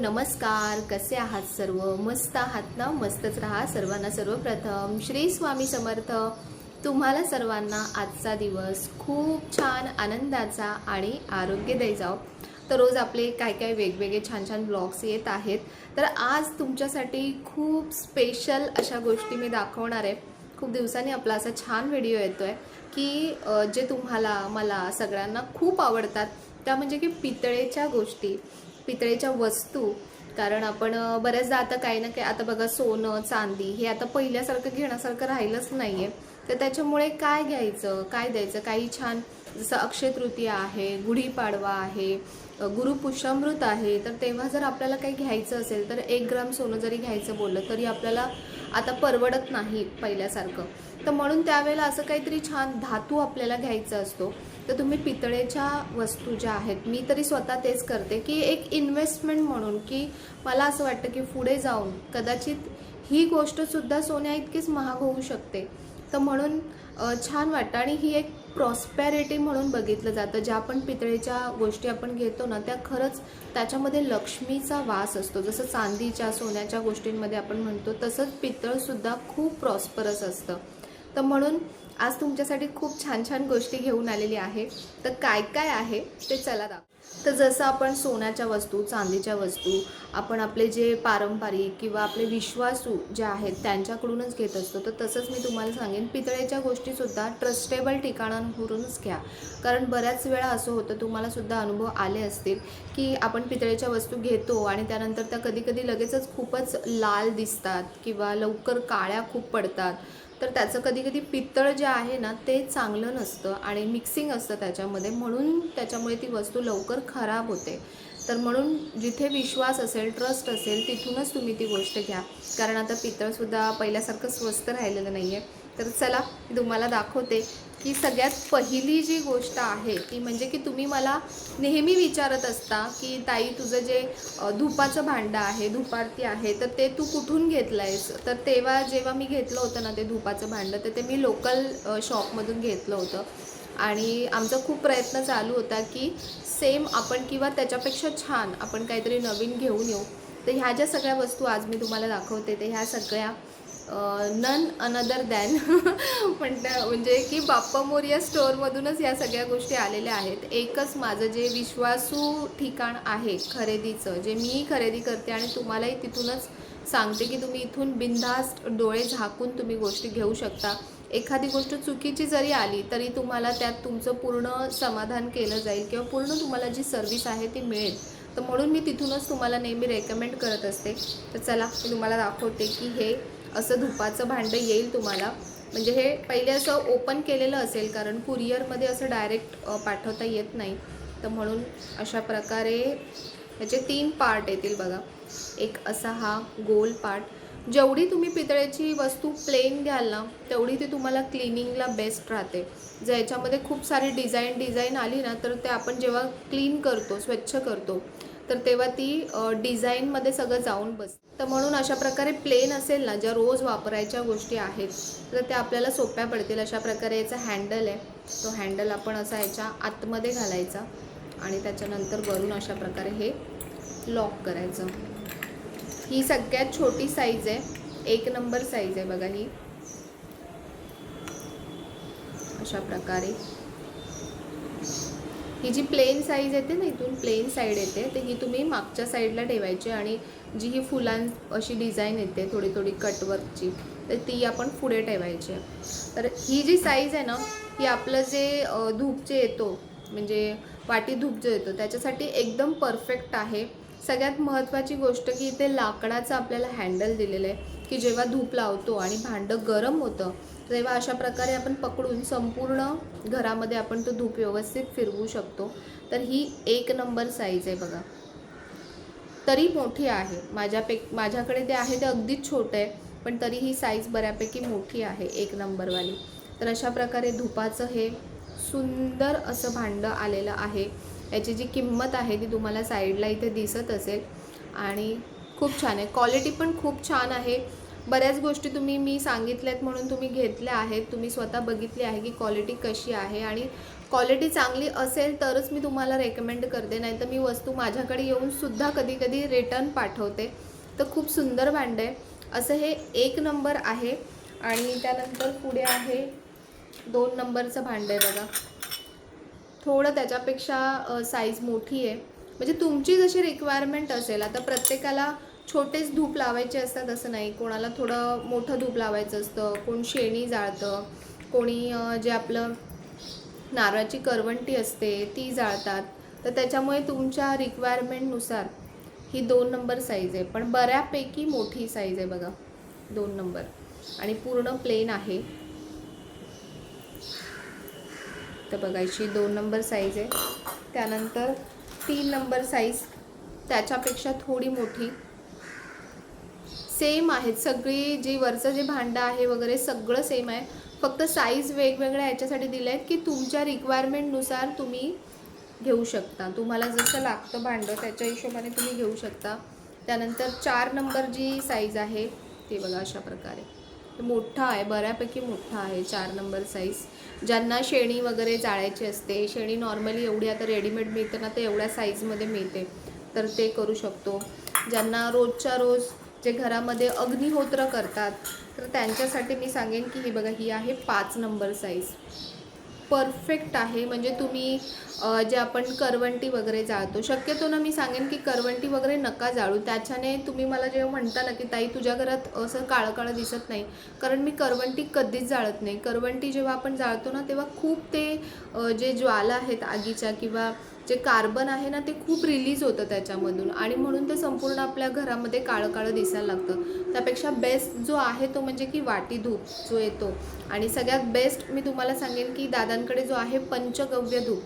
नमस्कार. कसे आहात सर्व? मस्त आहात ना? मस्तच राहा. सर्वांना सर्वप्रथम श्री स्वामी समर्थ. तुम्हाला सर्वांना आजचा दिवस खूप छान आनंदाचा आणि आरोग्यदायी जाओ. तर रोज आपले काय काय वेगवेगळे छान छान ब्लॉग्स येत आहेत. तर आज तुमच्यासाठी खूप स्पेशल अशा गोष्टी मी दाखवणार आहे. खूप दिवसांनी आपला असा छान व्हिडिओ येतोय की जे तुम्हाला मला सगळ्यांना खूप आवडतात, त्या म्हणजे की पितळेच्या गोष्टी, पितळेच्या वस्तू. कारण आपण बऱ्याचदा आता काही ना काही, आता बघा सोनं चांदी हे आता पहिल्यासारखं घेण्यासारखं राहिलंच नाहीये. तर त्याच्यामुळे काय घ्यायचं काय द्यायचं, काही छान जसं अक्षय तृतीया आहे, गुढीपाडवा आहे, गुरुपुष्यामृत आहे. तर तेव्हा जर आपल्याला काही घ्यायचं असेल तर 1 ग्राम सोनं जरी घ्यायचं बोललं तरी आपल्याला आता परवडत नाही पहिल्यासारखं. तर म्हणून त्यावेळेला असं काहीतरी छान धातू आपल्याला घ्यायचा असतो. तर तुम्ही पितळेच्या वस्तू ज्या आहेत, मी तरी स्वतः तेच करते की एक इन्व्हेस्टमेंट म्हणून, की मला असं वाटतं की पुढे जाऊन कदाचित ही गोष्टसुद्धा सोन्या इतकीच महाग होऊ शकते. तर म्हणून छान वाटतं. आणि ही एक प्रॉस्पॅरिटी म्हणून बघितलं जातं. ज्या पण पितळेच्या गोष्टी आपण घेतो ना, त्या खरंच त्याच्यामध्ये लक्ष्मीचा वास असतो. जसं चांदीच्या सोन्याच्या गोष्टींमध्ये आपण म्हणतो, तसंच पितळसुद्धा खूप प्रॉस्परस असतं. तर म्हणून आज तुमच्यासाठी खूप छान छान गोष्टी घेऊन आलेली आहे. तर काय काय आहे ते चला दाखव. तर जसं आपण सोन्याच्या वस्तू, चांदीच्या वस्तू आपण आपले जे पारंपरिक किंवा आपले विश्वासू जे आहेत त्यांच्याकडूनच घेत असतो, तर तसंच मी तुम्हाला सांगेन पितळेच्या गोष्टीसुद्धा ट्रस्टेबल ठिकाणांवरूनच घ्या. कारण बऱ्याच वेळा असं होतं, तुम्हालासुद्धा अनुभव आले असतील, की आपण पितळेच्या वस्तू घेतो आणि त्यानंतर त्या कधीकधी लगेचच खूपच लाल दिसतात किंवा लवकर काळ्या खूप पडतात. तर त्याचं कधीकधी पितळ जे आहे ना, ते चांगलं नसतं आणि मिक्सिंग असतं त्याच्यामध्ये, म्हणून त्याच्यामुळे ती वस्तू लवकर खराब होते. तर म्हणून जिथे विश्वास असेल, ट्रस्ट असेल, तिथूनच तुम्ही ती गोष्ट घ्या. कारण आता पितळसुद्धा पहिल्यासारखं स्वस्त राहिलेलं नाही आहे. तर चला मी तुम्हाला दाखवते की सगळ्यात पहिली जी गोष्ट आहे ती म्हणजे की तुम्ही मला नेहमी विचारत असता की ताई, तुझं जे धुपाचं भांडं आहे, धूपारती आहे, तर ते तू कुठून घेतलं आहेस? तर तेव्हा जेव्हा मी घेतलं होतं ना ते धुपाचं भांडं, तर ते मी लोकल शॉपमधून घेतलं होतं. आणि आमचा खूप प्रयत्न चालू होता की सेम आपण किंवा त्याच्यापेक्षा छान आपण काहीतरी नवीन घेऊन येऊ. तर ह्या ज्या सगळ्या वस्तू आज मी तुम्हाला दाखवते, ते ह्या सगळ्या नन अनदर दॅन म्हणजे की बाप्पा मोरया स्टोअरमधूनच या सगळ्या गोष्टी आलेल्या आहेत. एकच माझं जे विश्वासू ठिकाण आहे खरेदीचं, जे मी खरेदी करते आणि तुम्हालाही तिथूनच सांगते की तुम्ही इथून बिनधास्त डोळे झाकून तुम्ही गोष्टी घेऊ शकता. एखादी गोष्ट चुकीची जरी आली तरी तुम्हाला त्यात तुमचं पूर्ण समाधान केलं जाईल किंवा पूर्ण तुम्हाला जी सर्व्हिस आहे ती मिळेल. तर म्हणून मी तिथूनच तुम्हाला नेहमी रेकमेंड करत असते. तर चला मी तुम्हाला दाखवते की हे असं धुपाचं भांडं येईल तुम्हाला. म्हणजे हे पहिले असं ओपन केलेलं असेल, कारण कुरिअरमध्ये असं डायरेक्ट पाठवता येत नाही. तर म्हणून अशा प्रकारे ह्याचे 3 पार्ट येतील बघा. एक असा हा गोल पार्ट. जेवढी तुम्ही पितळेची वस्तू प्लेन घ्याल ना, तेवढी ती तुम्हाला क्लिनिंगला बेस्ट राहते. जर याच्यामध्ये खूप सारी डिझाईन आली ना, तर ते आपण जेव्हा क्लीन करतो, स्वच्छ करतो, तर तेव्हा ती डिझाईनमध्ये सगळं जाऊन बसते. तर म्हणून अशा प्रकारे प्लेन असेल ना, ज्या रोज वापरायच्या गोष्टी आहेत, तर त्या आपल्याला सोप्या पडतील. अशा प्रकारे याचा हँडल आहे. तो हँडल आपण असा याच्या आतमध्ये घालायचा आणि त्याच्यानंतर वरून अशा प्रकारे हे लॉक करायचं. ही सगळ्यात छोटी साईज आहे, 1 नंबर साईज आहे बघा ही. अशा प्रकारे ही जी प्लेन साईज येते ना, इथून प्लेन साईड येते, तर ही तुम्ही मागच्या साईडला ठेवायची आणि जी ही फुलां अशी डिझाईन येते थोडी थोडी कटवर्कची, तर ती आपण पुढे ठेवायची. तर ही जी साईज आहे ना, ही आपलं जे धूप जे येतो, म्हणजे वाटी धूप जो येतो, त्याच्यासाठी एकदम परफेक्ट आहे. सगळ्यात महत्त्वाची गोष्ट की इथे लाकडाचं आपल्याला हँडल दिलेलं आहे, की जेव्हा धूप लावतो आणि भांडं गरम होतं, तेव्हा अशा प्रकारे आपण पकडून संपूर्ण घरामध्ये आपण तो धूप व्यवस्थित फिरवू शकतो. तर ही 1 नंबर साईज आहे बघा. तरी मोठी आहे. माझ्याकडे ते आहे ते अगदीच छोटं आहे, पण तरी ही साईज बऱ्यापैकी मोठी आहे, 1 नंबरवाली. तर अशा प्रकारे धुपाचं हे सुंदर असं भांडं आलेलं आहे. याची जी किंमत आहे ती तुम्हाला साईडला इथे दिसत असेल आणि खूप छान आहे. क्वालिटी पण खूप छान आहे. बऱ्याच गोष्टी तुम्ही मी सांगितल्यात म्हणून तुम्ही घेतल्या आहेत, तुम्ही स्वतः बघितली आहे की क्वालिटी कशी आहे आणि क्वालिटी चांगली असेल तरच मी तुम्हाला रेकमेंड करते, नाहीतर मी वस्तू माझ्याकडे येऊनसुद्धा कधी कधी रिटर्न पाठवते. तर खूप सुंदर भांडं आहे, असं हे 1 नंबर आहे. आणि त्यानंतर पुढे आहे 2 नंबरचं भांडं आहे बघा. थोडं त्याच्यापेक्षा साईज मोठी आहे, म्हणजे तुमची जशी रिक्वायरमेंट असेल. आता प्रत्येकाला छोटेच धूप लावायचे असतात असं नाही, कोणाला थोडं मोठं धूप लावायचं असतं, कोण शेणी जाळतं, कोणी जे आपलं नारळाची करवंटी असते ती जाळतात. तर त्याच्यामुळे तुमच्या रिक्वायरमेंटनुसार ही 2 नंबर साईज आहे, पण बऱ्यापैकी मोठी साईज आहे बघा 2 नंबर. आणि पूर्ण प्लेन आहे. तर बघायची 2 नंबर साईज आहे. त्यानंतर 3 नंबर साईज, त्याच्यापेक्षा थोडी मोठी. सेम आहेत सगळी, जी वरचं जे भांडं आहे वगैरे सगळं सेम आहे, फक्त साईज वेगवेगळ्या याच्यासाठी दिल्या आहेत की तुमच्या रिक्वायरमेंटनुसार तुम्ही घेऊ शकता. तुम्हाला जसं लागतं भांडं त्याच्या हिशोबाने तुम्ही घेऊ शकता. त्यानंतर 4 नंबर जी साईज आहे ते बघा अशा प्रकारे मोठा आहे, बऱ्यापैकी मोठा आहे 4 नंबर साईज. ज्यांना शेणी वगैरे जाळायची असते, शेणी नॉर्मली एवढी आता रेडीमेड मिळते ना, तर एवढ्या साईजमध्ये मिळते, तर ते करू शकतो. ज्यांना रोजच्या रोज जे घरामध्ये अग्निहोत्र करतात तर त्यांच्यासाठी मी सांगेन की ही बघा, ही आहे 5 नंबर साईज. परफेक्ट आहे. म्हणजे तुम्ही जे आपण करवंटी वगैरे जाळतो, शक्यतो ना मी सांगेन की करवंटी वगैरे नका जाळू. त्याच्याने तुम्ही मला जेव्हा म्हणता ना की ताई तुझ्या घरात असं काळं काळं दिसत नाही, कारण मी करवंटी कधीच जाळत नाही. करवंटी जेव्हा आपण जाळतो ना तेव्हा खूप ते जे ज्वाला आहेत आगीच्या किंवा जे कार्बन आहे ना ते खूप रिलीज होतं त्याच्यामधून, आणि म्हणून ते संपूर्ण आपल्या घरामध्ये काळं काळं दिसायला लागतं. त्यापेक्षा बेस्ट जो आहे तो म्हणजे की वाटी धूप जो येतो. आणि सगळ्यात बेस्ट मी तुम्हाला सांगेन की दादांकडे जो आहे पंचगव्य धूप,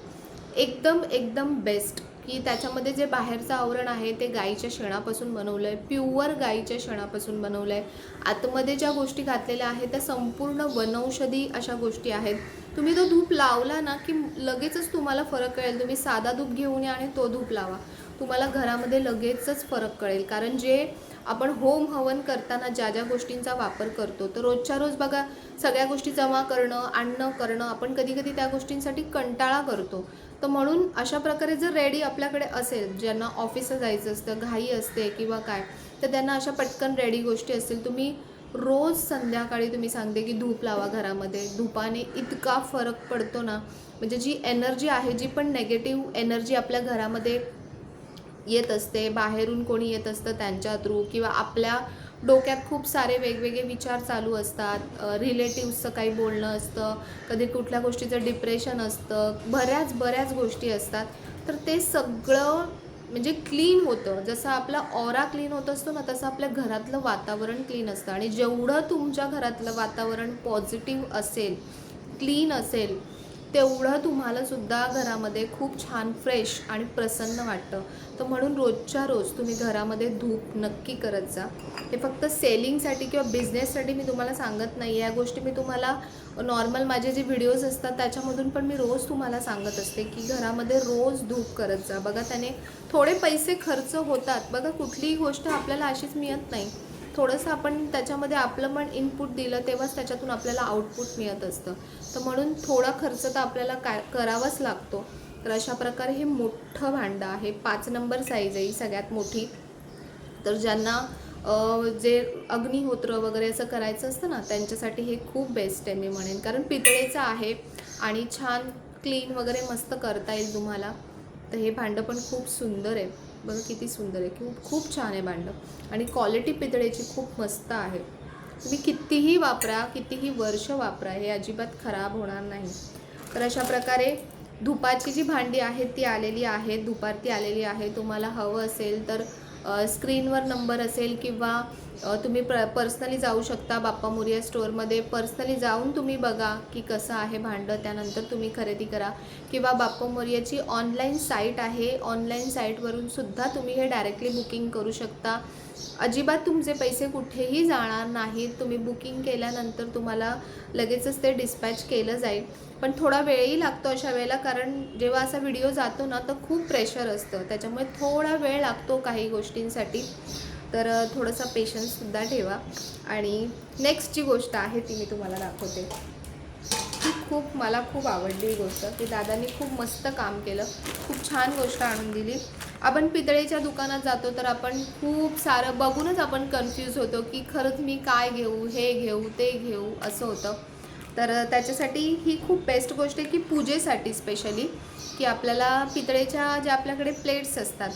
एकदम एकदम बेस्ट. की त्याच्यामध्ये जे बाहेरचं आवरण आहे ते गाईच्या शेणापासून बनवलं आहे, प्युअर गाईच्या शेणापासून बनवलं आहे. आतमध्ये ज्या गोष्टी घातलेल्या आहेत त्या संपूर्ण वनौषधी अशा गोष्टी आहेत. तुम्ही तो धूप लावला ना की लगेचच तुम्हाला फरक कळेल. तुम्ही साधा धूप घेऊन या आणि तो धूप लावा, तुम्हाला घरामध्ये लगेचच फरक कळेल. कारण जे आपण होम हवन करताना ज्या ज्या गोष्टींचा वापर करतो, तर रोजच्या रोज बघा सगळ्या गोष्टी जमा करणं, आणणं करणं, आपण कधी कधी त्या गोष्टींसाठी कंटाळा करतो. तर म्हणून अशा प्रकारे जर रेडी आपल्याकडे असेल, ज्यांना ऑफिसला जायचं असतं, घाई असते किंवा काय, तर त्यांना अशा पटकन रेडी गोष्टी असतील, तुम्ही रोज संध्याकाळी तुम्ही सांगते की धूप लावा घरामध्ये. धूपाने इतका फरक पडतो ना, म्हणजे जी एनर्जी आहे, जी पण नेगेटिव्ह एनर्जी आपल्या घरामध्ये येत असते, बाहेरून कोणी येत असतं त्यांच्या थ्रू, किंवा आपल्या डोक्यात खूप सारे वेगवेगळे विचार चालू असतात, रिलेटिव्सचं काही बोलणं असतं, कधी कुठल्या गोष्टीचं डिप्रेशन असतं, बऱ्याच गोष्टी असतात, तर ते सगळं म्हणजे क्लीन होतं. जसं आपला ऑरा क्लीन होत असतो ना, तसं आपल्या घरातलं वातावरण क्लीन असतं. आणि जेवढं तुमच्या घरातलं वातावरण पॉझिटिव्ह असेल, क्लीन असेल, तेवढं तुम्हाला सुद्धा घरामध्ये खूप छान फ्रेश आणि प्रसन्न वाटतं. तर म्हणून रोजच्या रोज तुम्ही घरामध्ये धूप नक्की करत जा. हे फक्त सेलिंगसाठी किंवा बिझनेससाठी मी तुम्हाला सांगत नाही, या गोष्टी मी तुम्हाला नॉर्मल माझे जे व्हिडिओज असतात त्याच्यामधून पण मी रोज तुम्हाला सांगत असते की घरामध्ये रोज धूप करत जा. बघा त्याने थोडे पैसे खर्च होतात. बघा कुठलीही गोष्ट आपल्याला अशीच मिळत नाही, थोडंसं आपण त्याच्यामध्ये आपलं पण इनपुट दिलं तेव्हाच त्याच्यातून आपल्याला आउटपुट मिळत असतं. तर म्हणून थोडा खर्च तर आपल्याला काय करावाच लागतो. तर अशा प्रकारे हे मोठं भांडं आहे, 5 नंबर साईज आहे ही सगळ्यात मोठी. तर ज्यांना जे अग्निहोत्र वगैरे असं करायचं असतं ना, त्यांच्यासाठी हे खूप बेस्ट आहे मी म्हणेन. कारण पितळेचं आहे आणि छान क्लीन वगैरे मस्त करता येईल तुम्हाला. तर हे भांडं पण खूप सुंदर आहे, बघा किती सुंदर आहे, खूप छान आहे भांडं. आणि क्वालिटी पितळेची खूप मस्त आहे. तुम्ही कितीही वापरा, कितीही वर्ष वापरा, हे अजिबात खराब होणार नाही. तर अशा प्रकारे धुपाची जी भांडी आहेत ती आलेली आहेत, धुपारती आलेली आहे. तुम्हाला हवं असेल तर स्क्रीनवर नंबर असेल, किंवा तुम्ही पर्सनली जाऊ शकता बाप्पा मोरया स्टोअरमध्ये. पर्सनली जाऊन तुम्ही बघा की कसं आहे भांडं, त्यानंतर तुम्ही खरेदी करा. किंवा बाप्पा मोरयाची ऑनलाईन साईट आहे, ऑनलाईन साईटवरून सुद्धा तुम्ही हे डायरेक्टली बुकिंग करू शकता. अजिबात तुमचे पैसे कुठेही जाणार नाहीत. तुम्ही बुकिंग केल्यानंतर तुम्हाला लगेचच ते डिस्पॅच केलं जाईल. पण थोडा वेळही लागतो अशा वेळेला, कारण जेव्हा असा व्हिडिओ जातो ना तर खूप प्रेशर असतं, त्याच्यामुळे थोडा वेळ लागतो काही गोष्टींसाठी. तर थोडंसं पेशन्ससुद्धा ठेवा. आणि नेक्स्ट जी गोष्ट आहे ती मी तुम्हाला दाखवते. ती मला खूप आवडली ही गोष्ट, की दादांनी खूप मस्त काम केलं, खूप छान गोष्ट आणून दिली. आपण पितळेच्या दुकानात जातो तर आपण खूप सारं बघूनच आपण कन्फ्यूज होतो, की खरंच मी काय घेऊ, हे घेऊ, ते घेऊ, असं होतं. तर त्याच्यासाठी ही खूप बेस्ट गोष्ट आहे, की पूजेसाठी स्पेशली, की आपल्याला पितळेच्या ज्या आपल्याकडे प्लेट्स असतात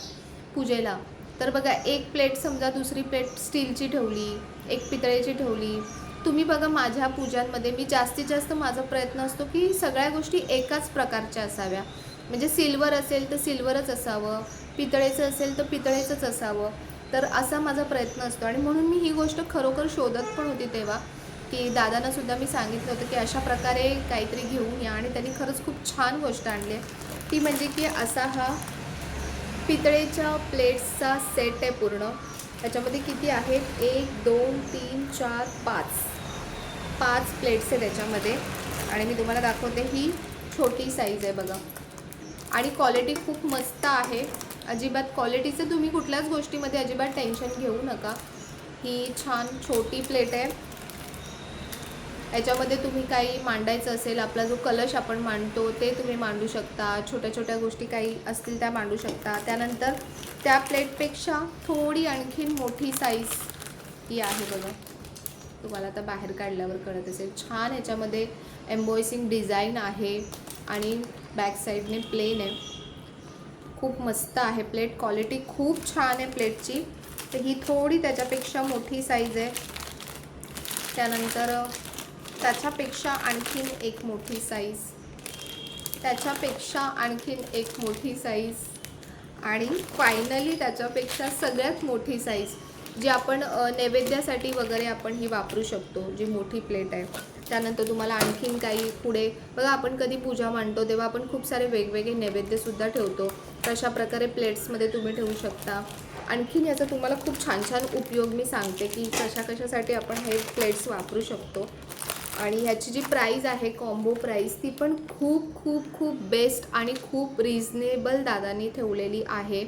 पूजेला, तर बघा एक प्लेट समजा दुसरी प्लेट स्टीलची ठेवली, एक पितळेची ठेवली. तुम्ही बघा माझ्या पूजांमध्ये मी जास्तीत जास्त माझा प्रयत्न असतो, की सगळ्या गोष्टी एकाच प्रकारच्या असाव्या. म्हणजे सिल्वर असेल तर सिल्वरच असावं, पितळेचं असेल तर पितळेचंच असावं. तर असा माझा प्रयत्न असतो आणि म्हणून मी ही गोष्ट खरोखर शोधत पण होती तेव्हा, की दादांनासुद्धा मी सांगितलं होतं, की अशा प्रकारे काहीतरी घेऊन या आणि त्यांनी खरंच खूप छान गोष्ट आणली आहे. ती म्हणजे की असा हा पितळेच्या प्लेट्सचा सेट आहे पूर्ण. त्याच्यामध्ये किती आहेत? 1 2 3 4 5 प्लेट्स आहे त्याच्यामध्ये. आणि मी तुम्हाला दाखवते, ही छोटी साईज आहे बघा. आणि क्वालिटी खूप मस्त आहे. अजिबात क्वालिटीचं तुम्ही कुठल्याच गोष्टीमध्ये अजिबात टेन्शन घेऊ नका. ही छान छोटी प्लेट आहे. याच्यामध्ये तुम्ही काही मांडायचं असेल, आपला जो कलश आपण मांडतो ते तुम्ही मांडू शकता. छोट्या छोट्या गोष्टी काही असतील त्या मांडू शकता. त्यानंतर त्या प्लेटपेक्षा थोडी आणखीन मोठी साईज ही आहे बघा. तुम्हाला आता बाहेर काढल्यावर कळत असेल. छान याच्यामध्ये एम्बॉयसिंग डिझाईन आहे आणि बॅक साईडने प्लेन आहे. खूप मस्त आहे प्लेट. क्वालिटी खूप छान आहे प्लेटची. तर ही थोडी त्याच्यापेक्षा मोठी साईज आहे. त्यानंतर त्याच्यापेक्षा आणखीन एक मोठी साईज, त्याच्यापेक्षा आणखीन एक मोठी साईज आणि फायनली त्याच्यापेक्षा सगळ्यात मोठी साईज, जी आपण नैवेद्यासाठी वगैरे आपण ही वापरू शकतो, जी मोठी प्लेट आहे. त्यानंतर तुम्हाला आणखीन काही पुढे बघा, आपण कधी पूजा मांडतो तेव्हा आपण खूप सारे वेगवेगळे नैवेद्यसुद्धा ठेवतो. तशा प्रकारे प्लेट्समध्ये तुम्ही ठेवू शकता. आणखीन याचा तुम्हाला खूप छान छान उपयोग मी सांगते, की कशासाठी आपण हे प्लेट्स वापरू शकतो. आणि ह्याची जी प्राईज आहे, कॉम्बो प्राईज, ती पण खूप खूप खूप बेस्ट आणि खूप रिजनेबल दादांनी ठेवलेली आहे.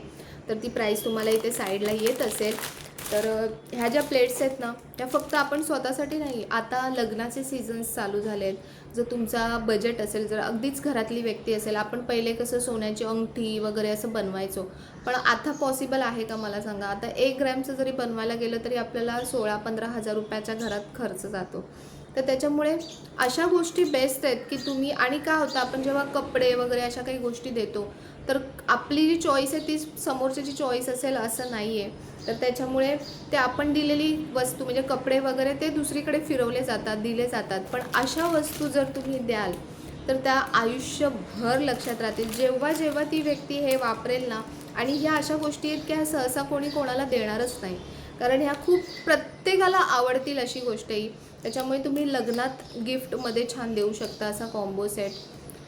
तर ती प्राईस तुम्हाला इथे साईडला येत असेल. तर ह्या ज्या प्लेट्स आहेत ना, त्या फक्त आपण स्वतःसाठी नाही, आता लग्नाचे सीझन्स चालू झाले आहेत. जर तुमचा बजेट असेल, जर अगदीच घरातली व्यक्ती असेल, आपण पहिले कसं सोन्याची अंगठी वगैरे असं बनवायचो, पण आता पॉसिबल आहे का मला सांगा? आता 1 ग्रॅमचं जरी बनवायला गेलं तरी आपल्याला 16-15 हजार रुपयाच्या घरात खर्च जातो. तर त्याच्यामुळे अशा गोष्टी बेस्ट आहेत, की तुम्ही, आणि काय होतं, आपण जेव्हा कपडे वगैरे अशा काही गोष्टी देतो तर आपली जी चॉईस आहे ती समोरच्याची चॉईस असेल असं नाही आहे. तर त्याच्यामुळे ते आपण दिलेली वस्तू म्हणजे कपडे वगैरे ते दुसरीकडे फिरवले जातात, दिले जातात. पण अशा वस्तू जर तुम्ही द्याल तर त्या आयुष्यभर लक्षात राहतील. जेव्हा जेव्हा ती व्यक्ती हे वापरेल ना, आणि ह्या अशा गोष्टी आहेत की ह्या सहसा कोणी कोणाला देणारच नाही, कारण ह्या खूप प्रत्येकाला आवडतील अशी गोष्ट आहे. त्याच्यामुळे तुम्ही लग्नात गिफ्टमध्ये छान देऊ शकता असा कॉम्बो सेट.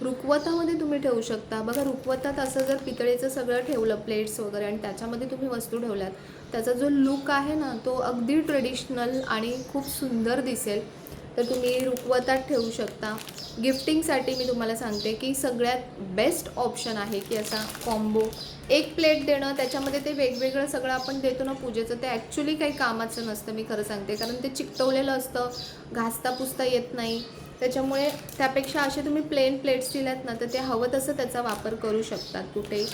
रुखवतामध्ये तुम्ही ठेवू शकता. बघा, रुखवतात असं जर पितळेचं सगळं ठेवलं, प्लेट्स वगैरे, आणि त्याच्यामध्ये तुम्ही वस्तू ठेवल्यात, त्याचा जो लुक आहे ना, तो अगदी ट्रेडिशनल आणि खूप सुंदर दिसेल. तर तुम्ही रुखवतात ठेवू शकता. गिफ्टिंगसाठी मी तुम्हाला सांगते की सगळ्यात बेस्ट ऑप्शन आहे की असा कॉम्बो. एक प्लेट देणं, त्याच्यामध्ये ते वेगवेगळं सगळं आपण देतो ना पूजेचं, ते ॲक्च्युली काही कामाचं नसतं, मी खरं सांगते. कारण ते चिकटवलेलं असतं, घासता पुसता येत नाही. त्याच्यामुळे त्यापेक्षा असे तुम्ही प्लेन प्लेट्स दिल्यात ना, तर ते हवं तसं त्याचा वापर करू शकतात कुठेही.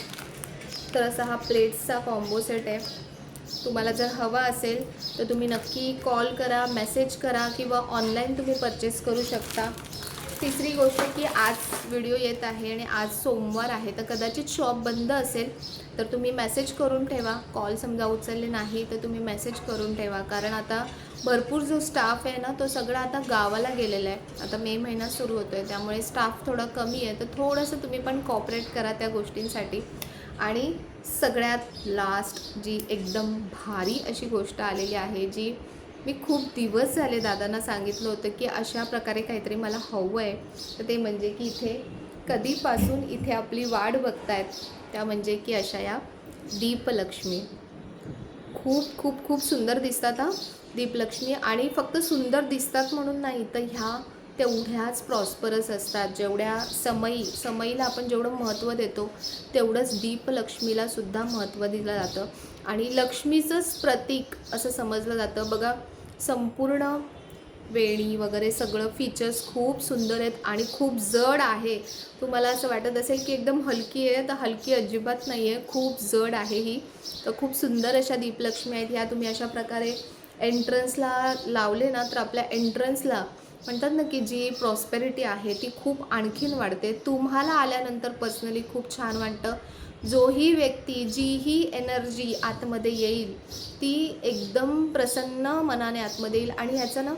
तर असा हा प्लेट्सचा कॉम्बो सेट आहे. तुम्हाला जर हवा असेल तर तुम्ही नक्की कॉल करा, मेसेज करा, किंवा ऑनलाईन तुम्ही परचेस करू शकता. तिसरी गोष्ट की आज व्हिडिओ येत आहे आणि आज सोमवार आहे, तर कदाचित शॉप बंद असेल. तर तुम्ही मेसेज करून ठेवा. कॉल समजा उचलले नाही तर तुम्ही मेसेज करून ठेवा, कारण आता भरपूर जो स्टाफ आहे ना, तो सगळा आता गावाला गेलेला आहे. आता मे महिना सुरू होतो आहे, त्यामुळे स्टाफ थोडा कमी आहे. तर थोडंसं तुम्ही पण कॉपरेट करा त्या गोष्टींसाठी. आणि सगळ्यात लास्ट जी एकदम भारी अशी गोष्ट आलेली आहे, जी मी खूप दिवस झाले दादांना सांगितलं होतं की अशा प्रकारे काहीतरी मला हवं आहे. तर ते म्हणजे की इथे कधीपासून इथे आपली वाट बघतायत, त्या म्हणजे की अशा या दीपलक्ष्मी. खूप खूप खूप सुंदर दिसतात हा दीपलक्ष्मी. आणि फक्त सुंदर दिसतात म्हणून नाही, तर ह्या तेवढ्याच प्रॉस्परस असतात. जेवढ्या समईला आपण जेवढं महत्त्व देतो तेवढंच दीपलक्ष्मीला सुद्धा महत्त्व दिलं जातं आणि लक्ष्मीचंच प्रतीक असं समजलं जातं. बघा, संपूर्ण वेणी वगैरे सगळं फीचर्स खूप सुंदर आहेत आणि खूप जड आहे. तुम्हाला असं वाटत असेल की एकदम हलकी आहे, तर हलकी अजिबात नाही आहे, खूप जड आहे ही. तर खूप सुंदर अशा दीपलक्ष्मी आहेत. ह्या तुम्ही अशा प्रकारे एंट्रन्सला लावले ना, तर आपल्या एंट्रन्सला म्हणतात ना की जी प्रॉस्पेरिटी आहे ती खूप आणखीन वाढते. तुम्हाला आल्यानंतर पर्सनली खूप छान वाटतं. जोही व्यक्ती, जीही एनर्जी आतमध्ये येईल ती एकदम प्रसन्न मनाने आतमध्ये येईल. आणि ह्याचा ना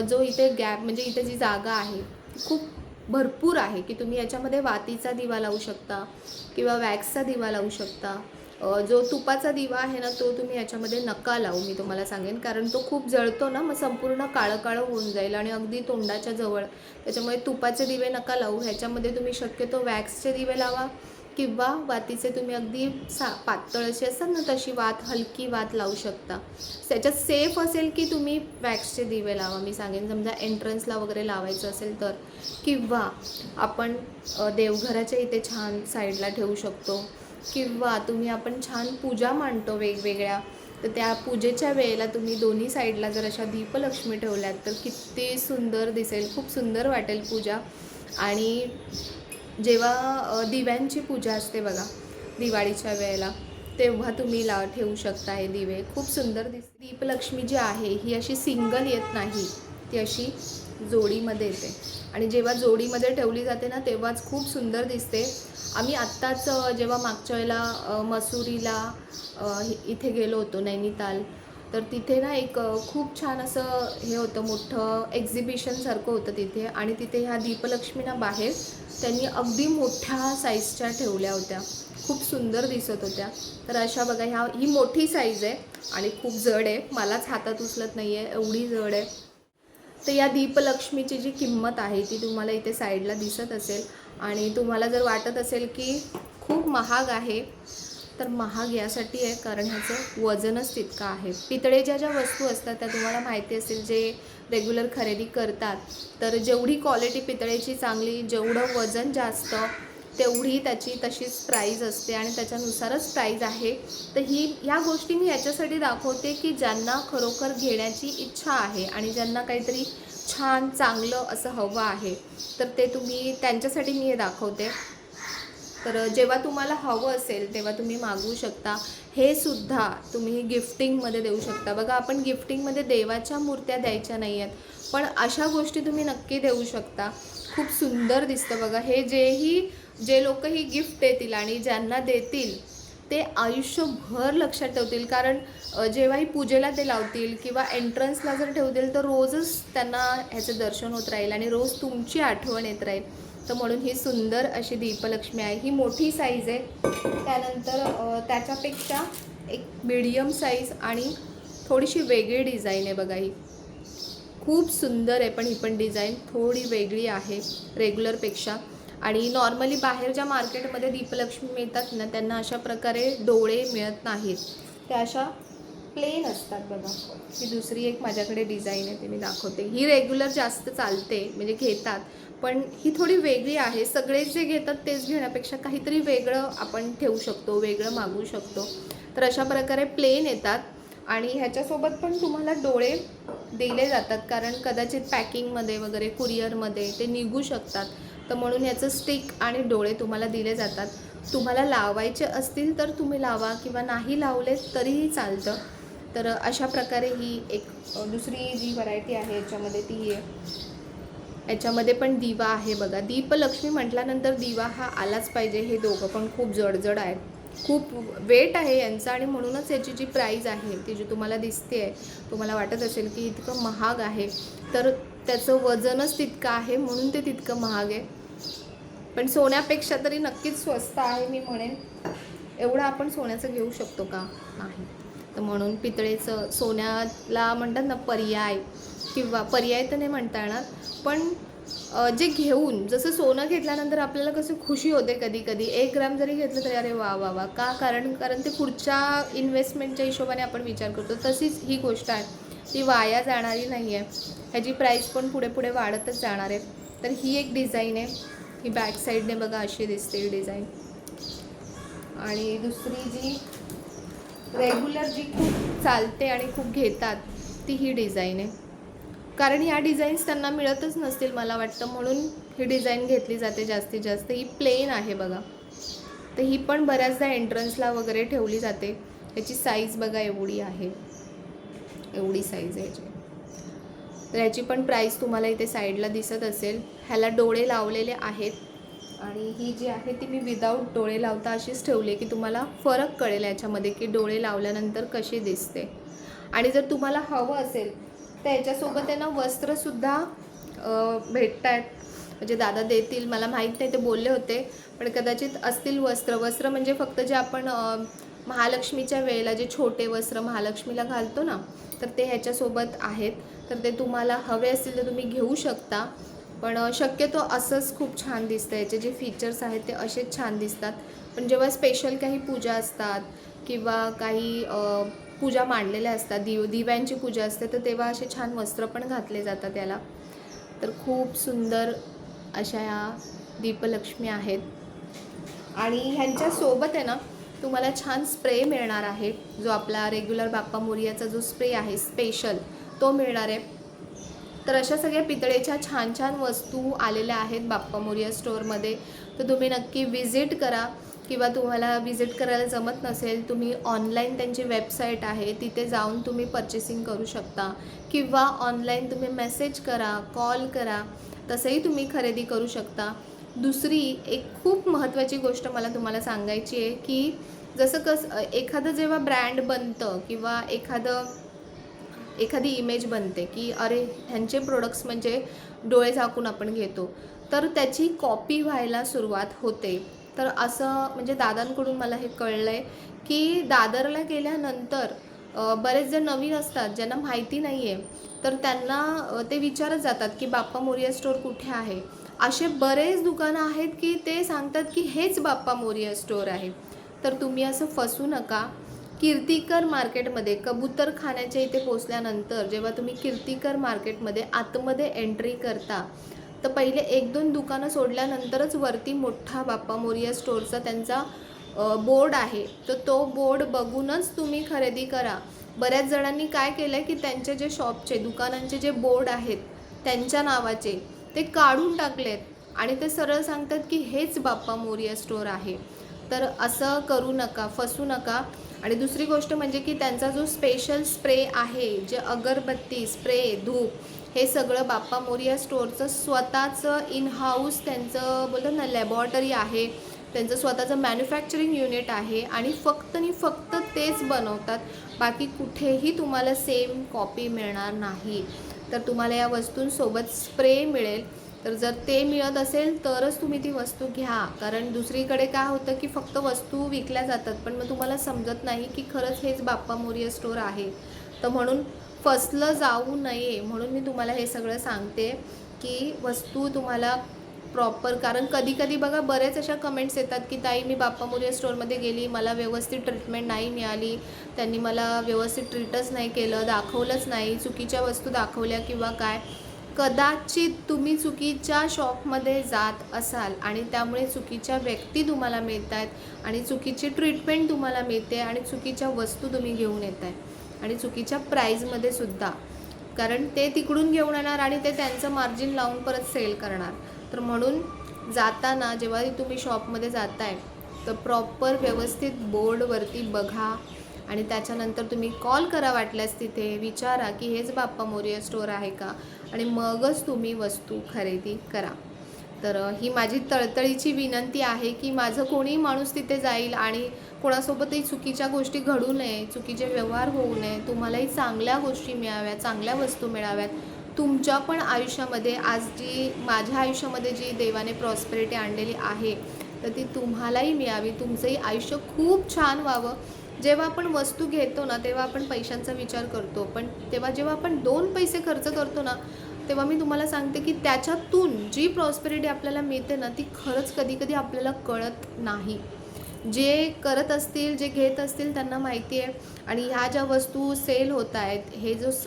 जो इथे गॅप म्हणजे इथे जी जागा आहे ती खूप भरपूर आहे की तुम्ही याच्यामध्ये वातीचा दिवा लावू शकता किंवा वॅक्सचा दिवा लावू शकता. जो तुपाचा दिवा आहे ना तो तुम्ही याच्यामध्ये नका लावू, मी तुम्हाला सांगेन, कारण तो खूप जळतो ना, मग संपूर्ण काळं काळं होऊन जाईल आणि अगदी तोंडाच्या जवळ. त्याच्यामुळे तुपाचे दिवे नका लावू. ह्याच्यामध्ये तुम्ही शक्यतो वॅक्सचे दिवे लावा किंवा वातीचे तुम्ही अगदी पातळ अशी असतात ना तशी वात, हलकी वात लावू शकता. त्याच्यात सेफ असेल की तुम्ही वॅक्सचे दिवे लावा, मी सांगेन. समजा एंट्रन्सला वगैरे लावायचं असेल तर, किंवा आपण देवघराच्या इथे छान साईडला ठेवू शकतो, किंवा आपण छान पूजा मांडतो वेगवेगळ्या, तर त्या पूजेच्या वेळेला तुम्ही दोन्ही साईडला जर अशा दीपलक्ष्मी ठेवल्यात तर किती सुंदर दिसेल, खूप सुंदर वाटेल पूजा. आणि जेव्हा दिव्यांची पूजा असते बघा दिवाळीच्या वेळेला, तेव्हा तुम्ही ठेवू शकता हे दिवे, खूप सुंदर दिसते. दीपलक्ष्मी जी आहे ही अशी सिंगल येत नाही, ती अशी जोडीमध्ये येते आणि जेव्हा जोडीमध्ये ठेवली जाते ना तेव्हाच खूप सुंदर दिसते. आम्ही आत्ताच जेव्हा मागच्या वेळेला मसुरीला इथे गेलो होतो, नैनिताल, तर तिथे ना एक खूप छान असं हे होतं, मोठं एक्झिबिशनसारखं होतं तिथे. आणि तिथे ह्या दीपलक्ष्मीना बाहेर त्यांनी अगदी मोठ्या साईजच्या ठेवल्या होत्या, खूप सुंदर दिसत होत्या. तर अशा बघा, ही मोठी साईज आहे आणि खूप जड आहे, मलाच हातात उचलत नाही आहे, एवढी जड आहे. तर या दीपलक्ष्मीची जी किंमत आहे ती तुम्हाला इथे साईडला दिसत असेल. आणि तुम्हाला जर वाटत असेल की खूप महाग आहे, तर महाग यासाठी आहे कारण ह्याचं वजनच तितकं आहे. पितळेच्या ज्या वस्तू असतात त्या तुम्हाला माहिती असेल, जे रेग्युलर खरेदी करतात, तर जेवढी क्वालिटी पितळेची चांगली, जेवढं वजन जास्त, तेवढी त्याची तशीच प्राईज असते आणि त्याच्यानुसारच प्राईज आहे. तर ह्या गोष्टी मी याच्यासाठी दाखवते की ज्यांना खरोखर घेण्याची इच्छा आहे आणि ज्यांना काहीतरी छान चांगलं असं हवं आहे, तर ते त्यांच्यासाठी मी हे दाखवते. तर जेव्हा तुम्हाला हवं असेल तेव्हा तुम्ही मागवू शकता. हे सुद्धा तुम्ही गिफ्टिंगमध्ये देऊ शकता. बघा, आपण गिफ्टिंगमध्ये देवाच्या मूर्त्या द्यायच्या नाही आहेत, पण अशा गोष्टी तुम्ही नक्की देऊ शकता. खूप सुंदर दिसतं बघा. जे लोक ही गिफ्ट देतील आणि ज्यांना देतील ते आयुष्यभर लक्षात ठेवतील, कारण जेव्हाही पूजेला ते लावतील किंवा एंट्रन्सला जर ठेवतील तर रोजच त्यांना ह्याचं दर्शन होत राहील आणि रोज तुमची आठवण येत राहील. तर म्हणून ही सुंदर अशी दीपलक्ष्मी आहे. ही मोठी साईज आहे. त्यानंतर त्याच्यापेक्षा एक मीडियम साईज आणि थोडीशी वेगळी डिझाईन आहे बघा. ही खूप सुंदर आहे, पण ही पण डिझाईन थोडी वेगळी आहे रेग्युलरपेक्षा. आणि नॉर्मली बाहेर ज्या मार्केटमध्ये दीपलक्ष्मी मिळतात ना, त्यांना अशा प्रकारे डोळे मिळत नाहीत, त्या अशा प्लेन असतात बघा. ही दुसरी एक माझ्याकडे डिझाईन आहे, ते मी दाखवते. ही रेग्युलर जास्त चालते, म्हणजे घेतात, पण ही थोडी वेगळी आहे. सगळेच जे घेतात तेच घेण्यापेक्षा काहीतरी वेगळं आपण ठेवू शकतो, वेगळं मागवू शकतो. तर अशा प्रकारे प्लेन येतात आणि ह्याच्यासोबत पण तुम्हाला डोळे दिले जातात, कारण कदाचित पॅकिंगमध्ये वगैरे कुरिअरमध्ये ते निघू शकतात. तर म्हणून याचं स्टिक आणि डोळे तुम्हाला दिले जातात. तुम्हाला लावायचे असतील तर तुम्ही लावा किंवा नाही लावले तरीही चालतं. तर अशा प्रकारे ही एक दुसरी जी व्हरायटी आहे याच्यामध्ये ती आहे. याच्यामध्ये पण दिवा आहे बघा. दीपलक्ष्मी म्हटल्यानंतर दिवा हा आलाच पाहिजे. हे दोघं पण खूप जडजड आहेत, खूप वेट आहे यांचा, आणि म्हणूनच याची जी प्राईज आहे ती जी तुम्हाला दिसते आहे, तुम्हाला वाटत असेल की इतकं महाग आहे, तर त्याचं वजनच तितकं आहे म्हणून ते तितकं महाग आहे. पण सोन्यापेक्षा तरी नक्कीच स्वस्त आहे मी म्हणेन. एवढं आपण सोन्याचं घेऊ शकतो का? नाही. तर म्हणून पितळेचं, सोन्याला म्हणतात ना पर्याय, किंवा पर्याय तर नाही म्हणता येणार, पण जे घेऊन, जसं सोनं घेतल्यानंतर आपल्याला कसं खुशी होते कधी कधी, 1 ग्रॅम जरी घेतलं तरी अरे वा वा वा, का? कारण ते पुढच्या इन्व्हेस्टमेंटच्या हिशोबाने आपण विचार करतो. तशीच ही गोष्ट आहे. ती वाया जाणारी नाही आहे. ह्याची प्राईस पण पुढे पुढे वाढतच जाणार आहे. तर ही एक डिझाईन आहे. ही बॅक साईडने बघा अशी दिसते ही डिझाईन. आणि दुसरी जी रेग्युलर जी खूप चालते आणि खूप घेतात ती ही डिझाईन आहे. कारण ह्या डिझाईन्स त्यांना मिळतच नसतील मला वाटतं, म्हणून ही डिझाईन घेतली जाते जास्तीत जास्त. ही प्लेन आहे बघा. तर ही पण बऱ्याचदा एंट्रन्सला वगैरे ठेवली जाते. याची साईज बघा एवढी आहे, एवढी साईज आहे याची. तर याची पण प्राईस तुम्हाला इथे साईडला दिसत असेल. ह्याला डोळे लावलेले आहेत आणि ही जी आहे ती मी विदाऊट डोळे लावता अशीच ठेवली आहे की तुम्हाला फरक कळेल याच्यामध्ये की डोळे लावल्यानंतर कशी दिसते. आणि जर तुम्हाला हवं असेल तर याच्यासोबत त्यांना वस्त्रसुद्धा भेटत आहेत. म्हणजे दादा देतील मला माहीत नाही, ते बोलले होते, पण कदाचित असतील वस्त्र म्हणजे फक्त जे आपण महालक्ष्मीच्या वेळेला जे छोटे वस्त्र महालक्ष्मीला घालतो ना, तर ते ह्याच्यासोबत आहेत. तर ते तुम्हाला हवे असतील तर तुम्ही घेऊ शकता. पण शक्यतो असंच खूप छान दिसतं. याचे जे फीचर्स आहेत ते असेच छान दिसतात. पण जेव्हा स्पेशल काही पूजा असतात किंवा काही पूजा मांडलेल्या असतात, दिव्यांची पूजा असते, तर तेव्हा असे छान वस्त्र पण घातले जातात याला. तर खूप सुंदर अशा या दीपलक्ष्मी आहेत. आणि ह्यांच्यासोबत आहे ना तुम्हाला छान स्प्रे मिळणार आहे. जो आपला रेग्युलर बाप्पा मोरयाचा जो स्प्रे आहे स्पेशल, तो मिळणार आहे. तर अशा सगळ्या पितळेच्या छान छान वस्तू आलेल्या आहेत बाप्पा मोरया स्टोअरमध्ये. तर तुम्ही नक्की विजिट करा. किंवा तुम्हाला विजिट करायला जमत नसेल, तुम्ही ऑनलाईन त्यांची वेबसाईट आहे तिथे जाऊन तुम्ही पर्चेसिंग करू शकता. किंवा ऑनलाईन तुम्ही मेसेज करा, कॉल करा, तसंही तुम्ही खरेदी करू शकता. दुसरी एक खूप महत्त्वाची गोष्ट मला तुम्हाला सांगायची आहे की जसं एखादं जेव्हा ब्रँड बनतं किंवा एखादी इमेज बनते की अरे ह्यांचे प्रोडक्ट्स म्हणजे डोळे झाकून आपण घेतो, तर त्याची कॉपी व्हायला सुरुवात होते. तर असं म्हणजे दादांकडून मला हे कळलं आहे की दादरला गेल्यानंतर बरेच जण नवीन असतात ज्यांना माहिती नाही आहे, तर त्यांना ते विचारत जातात की बाप्पा मोरया स्टोअर कुठे आहे. असे बरेच दुकानं आहेत की ते सांगतात की हेच बाप्पा मोरया स्टोअर आहे. तर तुम्ही असं फसू नका. कीर्तिकर मार्केटमध्ये कबूतरखान्याच्या इथे पोचल्यानंतर जेव्हा तुम्ही कीर्तिकर मार्केटमध्ये आतमध्ये एंट्री करता, तर पहिले 1-2 दुकानं सोडल्यानंतरच वरती मोठा बाप्पा मोरया स्टोअरचा त्यांचा बोर्ड आहे. तर तो बोर्ड बघूनच तुम्ही खरेदी करा. बऱ्याच जणांनी काय केलं आहे की त्यांचे जे शॉपचे दुकानांचे जे बोर्ड आहेत त्यांच्या नावाचे ते काढून टाकलेत आणि ते सरळ सांगतात की हेच बाप्पा मोरया स्टोअर आहे. तर असं करू नका, फसू नका. आणि दुसरी गोष्ट म्हणजे की त्यांचा जो स्पेशल स्प्रे आहे, जे अगरबत्ती, स्प्रे, धूप, हे सगळं बाप्पा मोरया स्टोअरचं स्वतःचं इन हाऊस त्यांचं बोलतात ना लॅबॉरेटरी आहे. त्यांचं स्वतःचं मॅन्युफॅक्चरिंग युनिट आहे आणि फक्त तेच बनवतात. बाकी कुठेही तुम्हाला सेम कॉपी मिळणार नाही. तर तुम्हाला या वस्तूंसोबत स्प्रे मिळेल. तर जर ते मिळत असेल तरच तुम्ही ती वस्तू घ्या. कारण दुसरीकडे काय होतं की फक्त वस्तू विकल्या जातात, पण मग तुम्हाला समजत नाही की खरंच हेच बाप्पा मोरया स्टोअर आहे. तर म्हणून फसलं जाऊ नये म्हणून मी तुम्हाला हे सगळं सांगते की वस्तू तुम्हाला प्रॉपर. कारण कधी बघा बरेच अशा कमेंट्स येतात की ताई मी बाप्पा मोरया स्टोअरमध्ये गेली, मला व्यवस्थित ट्रीटमेंट नाही मिळाली, त्यांनी मला व्यवस्थित ट्रीटच नाही केलं, दाखवलंच नाही, चुकीच्या वस्तू दाखवल्या किंवा काय. कदाचित तुम्ही चुकीच्या शॉपमध्ये जात असाल आणि त्यामुळे चुकीच्या व्यक्ती तुम्हाला मिळत आहेत आणि चुकीची ट्रीटमेंट तुम्हाला मिळते आणि चुकीच्या वस्तू तुम्ही घेऊन येत आहे आणि चुकीच्या प्राईजमध्ये सुद्धा. कारण ते तिकडून घेऊन येणार आणि ते त्यांचं मार्जिन लावून परत सेल करणार. तर म्हणून जाताना जेव्हा तुम्ही शॉपमध्ये जाताय तर प्रॉपर व्यवस्थित बोर्डवरती बघा आणि त्याच्यानंतर तुम्ही कॉल करा, वाटल्यास तिथे विचारा की हेच बाप्पा मोरया स्टोअर आहे का, आणि मगच तुम्ही वस्तू खरेदी करा. तर ही माझी तळतळीची विनंती आहे की माझं कोणीही माणूस तिथे जाईल आणि कोणासोबतही चुकीच्या गोष्टी घडू नये, चुकीचे व्यवहार होऊ नये, तुम्हालाही चांगल्या गोष्टी मिळाव्यात, चांगल्या वस्तू मिळाव्यात. तुमच्या पण आयुष्यामध्ये आज जी माझ्या आयुष्यामध्ये जी देवाने प्रॉस्पेरिटी आणलेली आहे तर ती तुम्हालाही मिळावी, तुमचंही आयुष्य खूप छान व्हावं. जेव्हा आपण वस्तू घेतो ना तेव्हा आपण पैशांचा विचार करतो, पण जेव्हा आपण 2 पैसे खर्च करतो ना तेव्हा मी तुम्हाला सांगते की त्याच्यातून जी प्रॉस्पेरिटी आपल्याला मिळते ना ती खरंच कधी आपल्याला कळत नाही. जे करत असतील, जे घेत असतील त्यांना माहिती आहे. आणि ह्या ज्या वस्तू सेल होत आहेत,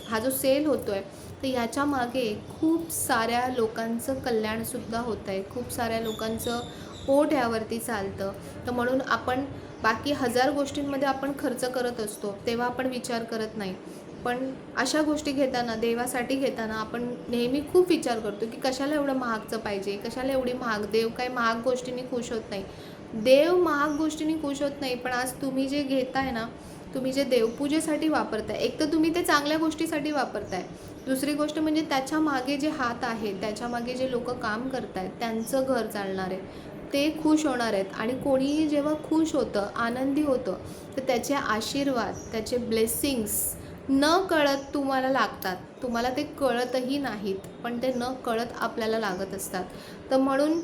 हा जो सेल होतो आहे, तर याच्या मागे खूप साऱ्या लोकांचं कल्याणसुद्धा होतं आहे. खूप साऱ्या लोकांचं पोट ह्यावरती चालतं. तर म्हणून आपण बाकी हजार गोष्टींमध्ये आपण खर्च करत असतो, तेव्हा आपण विचार करत नाही. पण अशा गोष्टी घेताना, देवासाठी घेताना आपण नेहमी खूप विचार करतो की कशाला एवढं महागचं पाहिजे, कशाला एवढी महाग. देव काही महाग गोष्टींनी खुश होत नाही. देव महाग गोष्टींनी खुश होत नाही. पण आज तुम्ही जे घेताय ना, तुम्ही जे देवपूजेसाठी वापरताय, एक तर तुम्ही ते चांगल्या गोष्टीसाठी वापरताय. दुसरी गोष्ट म्हणजे त्याच्या मागे जे हात आहेत, त्याच्या मागे जे लोक काम करतायत, त्यांचं घर चालणार आहे, ते खुश होणार आहेत. आणि कोणीही जेव्हा खुश होतं, आनंदी होतं, तर त्याचे आशीर्वाद, त्याचे ब्लेसिंग्स न कळत तुम्हाला लागतात. तुम्हाला ते कळतही नाहीत, पण ते न कळत आपल्याला लागत असतात. तर म्हणून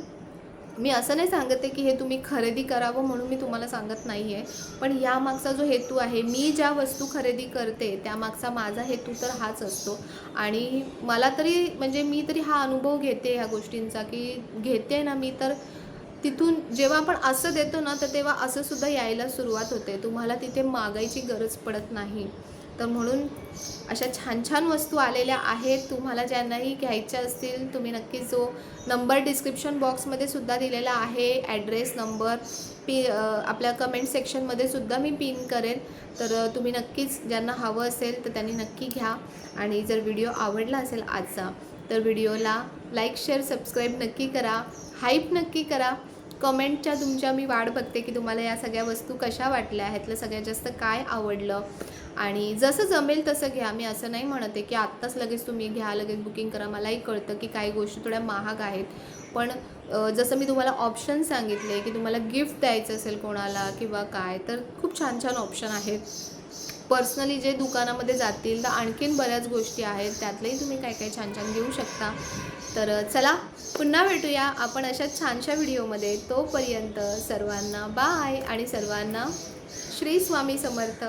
मी असं नाही सांगत आहे की हे तुम्ही खरेदी करावं म्हणून मी तुम्हाला सांगत नाही आहे. पण यामागचा जो हेतू आहे, मी ज्या वस्तू खरेदी करते त्यामागचा माझा हेतू तर हाच असतो. आणि मला तरी म्हणजे मी तरी हा अनुभव घेते ह्या गोष्टींचा, की घेते ना मी, तर तिथून जेव्हा आपण असं देतो ना, तर तेव्हा असं सुद्धा यायला सुरुवात होते. तुम्हाला तिथे मागायची गरज पडत नाही. तर म्हणून अशा छान छान वस्तू आलेल्या आहेत. तुम्हाला ज्यांनाही घ्यायच्या असतील, तुम्ही नक्कीच जो नंबर डिस्क्रिप्शन बॉक्समध्ये सुद्धा दिलेला आहे, ॲड्रेस नंबर आपल्या कमेंट सेक्शनमध्ये सुद्धा मी पिन करेन. तर तुम्ही नक्कीच ज्यांना हवं असेल तर त्यांनी नक्की घ्या. आणि जर व्हिडिओ आवडला असेल आजचा, तर व्हिडिओला लाईक, शेअर, सबस्क्राईब नक्की करा. हाईप नक्की करा. कमेंटच्या तुमच्या मी वाट बघते की तुम्हाला या सगळ्या वस्तू कशा वाटल्या, ह्यातलं सगळ्यात जास्त काय आवडलं. आणि जसं जमेल तसं घ्या. मी असं नाही म्हणत आहे की आत्ताच लगेच तुम्ही घ्या, लगेच बुकिंग करा. मलाही कळतं की काही गोष्टी थोड्या महाग आहेत. पण जसं मी तुम्हाला ऑप्शन सांगितले की तुम्हाला गिफ्ट द्यायचं असेल कोणाला किंवा काय, तर खूप छान छान ऑप्शन आहेत. पर्सनली जे दुकानामध्ये जातील तर आणखीन बऱ्याच गोष्टी आहेत, त्यातलेही तुम्ही काय काय छान छान घेऊ शकता. तर चला, पुन्हा भेटूया आपण अशा छानशा व्हिडिओमध्ये. तोपर्यंत सर्वांना बाय आणि सर्वांना श्री स्वामी समर्थ.